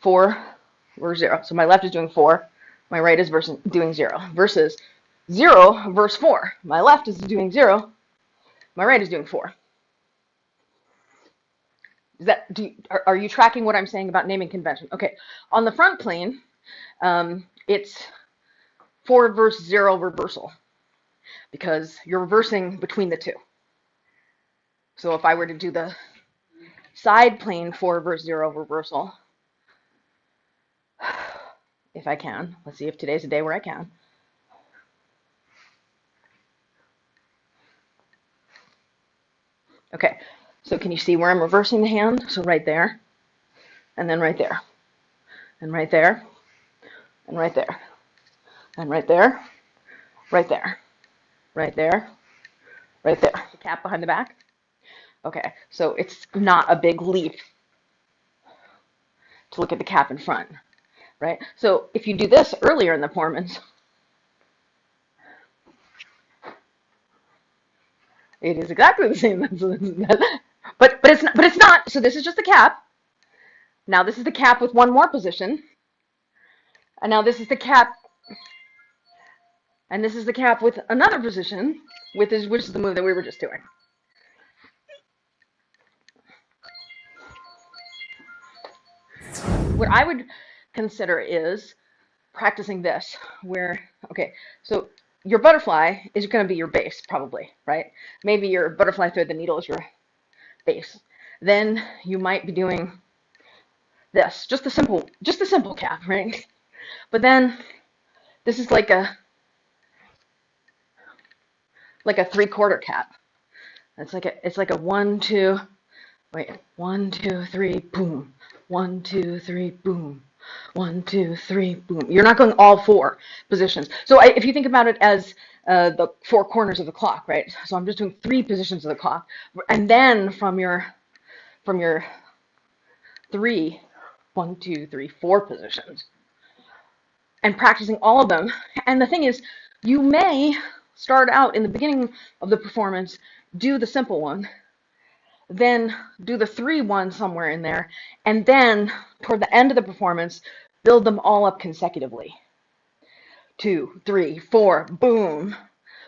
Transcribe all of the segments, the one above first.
4 or 0. So my left is doing 4, my right is doing 0, versus 0 verse 4. My left is doing 0, my right is doing 4. Is that, are you tracking what I'm saying about naming convention? Okay, on the front plane, it's 4 verse 0 reversal, because you're reversing between the two. So if I were to do the side plane 4 verse 0 reversal, if I can, let's see if today's a day where I can. Okay, so can you see where I'm reversing the hand? So right there, and then right there, and right there, and right there, and right there, right there, right there, right there. The cap behind the back. Okay, so it's not a big leap to look at the cap in front, right? So if you do this earlier in the performance, it is exactly the same. But it's not. So this is just the cap. Now this is the cap with one more position, and now this is the cap, and this is the cap with another position, which is the move that we were just doing. What I would consider is practicing this, where, okay, so your butterfly is going to be your base, probably, right? Maybe your butterfly thread the needle is your base. Then you might be doing this, just the simple cap, right? But then this is like a 3/4 cap. It's like a 1, 2, wait, 1, 2, 3, boom, 1, 2, 3, boom, 1, 2, 3, boom. You're not going all 4 positions. So if you think about it as the 4 corners of the clock, right? So I'm just doing 3 positions of the clock, and then from your 3, 1, 2, 3, 4 positions, and practicing all of them. And the thing is, you may start out in the beginning of the performance, do the simple one, then do the 3 one somewhere in there, and then toward the end of the performance, build them all up consecutively. 2, 3, 4, boom,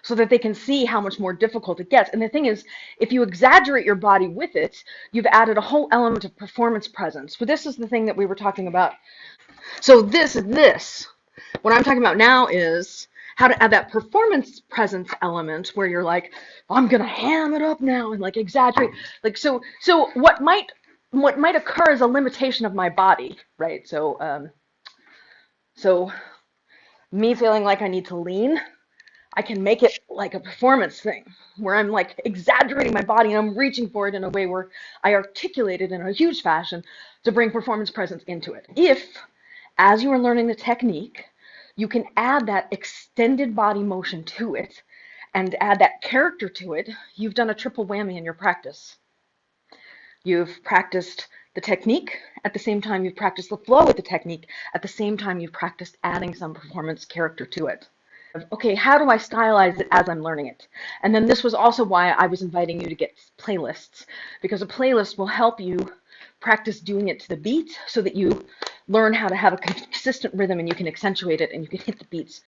so that they can see how much more difficult it gets. And the thing is, if you exaggerate your body with it, you've added a whole element of performance presence. But this is the thing that we were talking about. So this, what I'm talking about now is how to add that performance presence element where you're like, I'm gonna ham it up now and like exaggerate. Like so what might occur is a limitation of my body, right? So me feeling like I need to lean, I can make it like a performance thing where I'm like exaggerating my body and I'm reaching for it in a way where I articulate it in a huge fashion to bring performance presence into it. If, as you are learning the technique, you can add that extended body motion to it and add that character to it, you've done a triple whammy in your practice. You've practiced the technique, at the same time you've practiced the flow with the technique, at the same time you've practiced adding some performance character to it. Okay, how do I stylize it as I'm learning it? And then this was also why I was inviting you to get playlists, because a playlist will help you practice doing it to the beat so that you learn how to have a consistent rhythm and you can accentuate it and you can hit the beats